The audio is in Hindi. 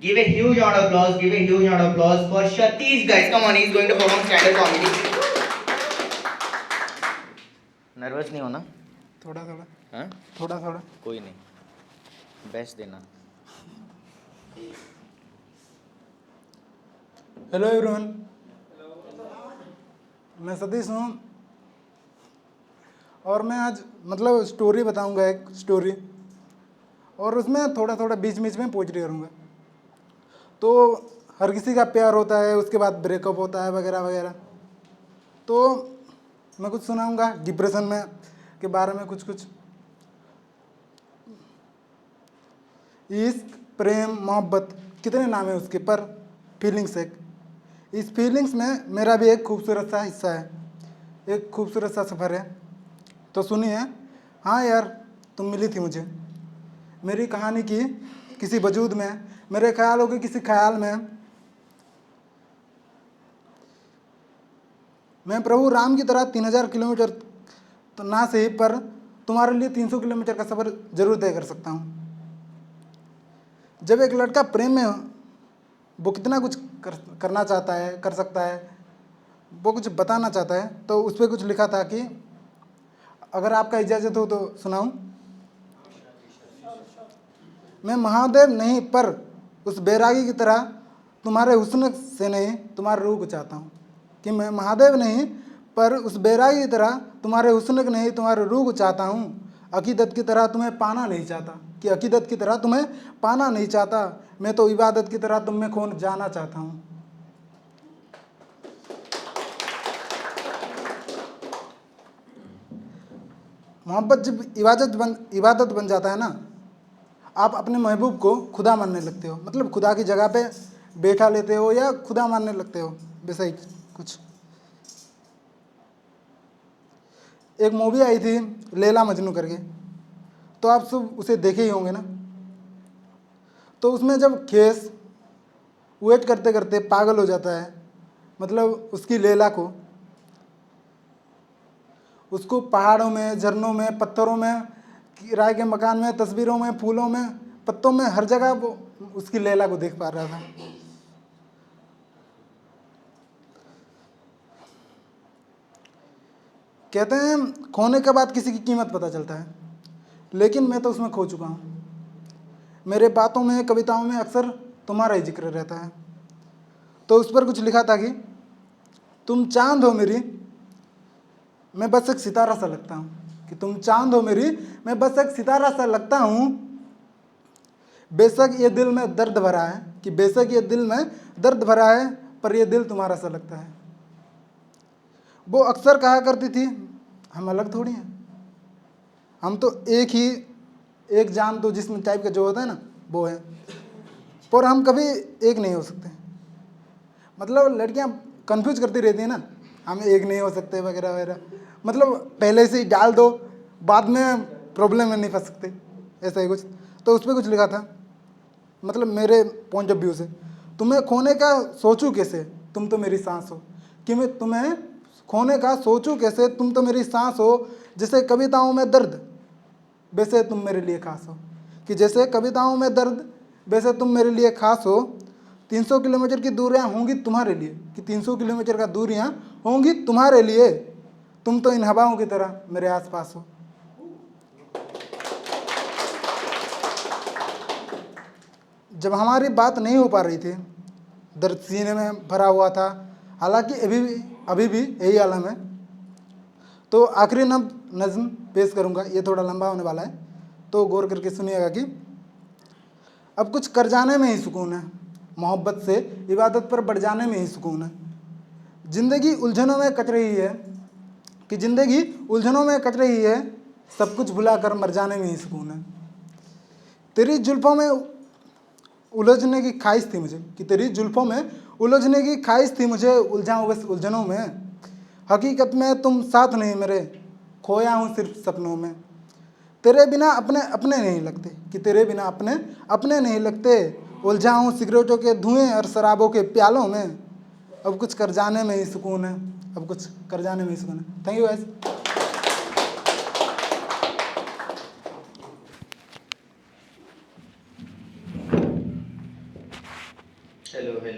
Give a huge round of applause. Give a huge round of applause for Satish, guys. Come on, he's going to perform stand-up comedy. Nervous नहीं होना? थोड़ा थोड़ा हाँ? थोड़ा थोड़ा कोई नहीं, बेस्ट देना. हेलो एवरीवन, मैं सतीश हूँ और मैं आज मतलब स्टोरी बताऊंगा, एक स्टोरी, और उसमें थोड़ा थोड़ा बीच बीच में पोएट्री करूँगा. तो हर किसी का प्यार होता है, उसके बाद ब्रेकअप होता है वगैरह वगैरह. तो मैं कुछ सुनाऊंगा डिप्रेशन में के बारे में कुछ कुछ. इश्क, प्रेम, मोहब्बत, कितने नाम है उसके, पर फीलिंग्स एक. इस फीलिंग्स में मेरा भी एक खूबसूरत सा हिस्सा है, एक खूबसूरत सा सफ़र है. तो सुनिए. हाँ यार, तुम मिली थी मुझे मेरी कहानी की किसी वजूद में, मेरे ख्यालों के किसी ख्याल में. मैं प्रभु राम की तरह 3000 किलोमीटर तो ना सही, पर तुम्हारे लिए 300 किलोमीटर का सफ़र जरूर तय कर सकता हूँ. जब एक लड़का प्रेम में हो, वो कितना कुछ करना चाहता है, कर सकता है, वो कुछ बताना चाहता है. तो उस पर कुछ लिखा था कि अगर आपका इजाज़त हो तो सुनाऊं. मैं महादेव नहीं, पर उस बैरागी की तरह तुम्हारे हुस्न से नहीं, तुम्हारे रूह को चाहता हूँ. कि मैं महादेव नहीं, पर उस बैरागी की तरह तुम्हारे हुस्न को नहीं, तुम्हारे रूह को चाहता हूँ. अकीदत की तरह तुम्हें पाना नहीं चाहता, कि अकीदत की तरह तुम्हें पाना नहीं चाहता. मैं तो इबादत की तरह तुम में खो जाना चाहता हूँ. मोहब्बत जब इबादत बन जाता है ना, आप अपने महबूब को खुदा मानने लगते हो, मतलब खुदा की जगह पे बैठा लेते हो या खुदा मानने लगते हो, वैसा ही कुछ. एक मूवी आई थी लैला मजनू करके, तो आप सब उसे देखे ही होंगे ना. तो उसमें जब खेस वेट करते करते पागल हो जाता है, मतलब उसकी लैला को, उसको पहाड़ों में, झरनों में, पत्थरों में, किराए के मकान में, तस्वीरों में, फूलों में, पत्तों में, हर जगह वो उसकी लैला को देख पा रहा था. कहते हैं खोने के बाद किसी की कीमत पता चलता है, लेकिन मैं तो उसमें खो चुका हूँ. मेरे बातों में, कविताओं में अक्सर तुम्हारा ही जिक्र रहता है. तो उस पर कुछ लिखा था कि तुम चांद हो मेरी, मैं बस एक सितारा सा लगता हूँ. कि तुम चांद हो मेरी, मैं बस एक सितारा सा लगता हूँ. बेशक ये दिल में दर्द भरा है, कि बेशक ये दिल में दर्द भरा है, पर ये दिल तुम्हारा सा लगता है. वो अक्सर कहा करती थी हम अलग थोड़ी हैं, हम तो एक जान तो जिस्म टाइप का जो होता है ना, वो है, पर हम कभी एक नहीं हो सकते. मतलब लड़कियां कंफ्यूज करती रहती हैं ना, हम एक नहीं हो सकते वगैरह वगैरह. मतलब पहले से ही डाल दो, बाद में प्रॉब्लम में नहीं फंस सकते, ऐसा ही कुछ. तो उस पर कुछ लिखा था, मतलब मेरे पॉइंट ऑफ व्यू से, तुम्हें खोने का सोचूं कैसे, तुम तो मेरी सांस हो. कि मैं तुम्हें खोने का सोचूं कैसे, तुम तो मेरी सांस हो. जैसे कविताओं में दर्द, वैसे तुम मेरे लिए खास हो. कि जैसे कविताओं में दर्द, वैसे तुम मेरे लिए खास हो. 300 किलोमीटर की दूरियां होंगी तुम्हारे लिए, कि 300 किलोमीटर का दूरियां होंगी तुम्हारे लिए. तुम तो इन हवाओं की तरह मेरे आसपास हो. जब हमारी बात नहीं हो पा रही थी, दर्द सीने में भरा हुआ था, हालांकि अभी भी यही आलम है. तो आखिरी नज़्म पेश करूंगा, ये थोड़ा लंबा होने वाला है, तो गौर करके सुनिएगा. कि अब कुछ कर जाने में ही सुकून है, मोहब्बत से इबादत पर बढ़ जाने में ही सुकून है. ज़िंदगी उलझनों में कट रही है, कि ज़िंदगी उलझनों में कट रही है, सब कुछ भुला कर मर जाने में ही सुकून है. तेरी जुल्फ़ों में उलझने की ख्वाहिश थी मुझे, कि तेरी जुल्फ़ों में उलझने की ख्वाहिश थी मुझे, उलझाऊँ बस उलझनों में. हकीकत में तुम साथ नहीं मेरे, खोया हूँ सिर्फ सपनों में. तेरे बिना अपने अपने नहीं लगते, कि तेरे बिना अपने अपने नहीं लगते. उलझा हूँ सिगरेटों के धुएं और शराबों के प्यालों में. अब कुछ कर जाने में ही सुकून है, अब कुछ कर जाने में ही सुकून है. Thank you guys. Hello hello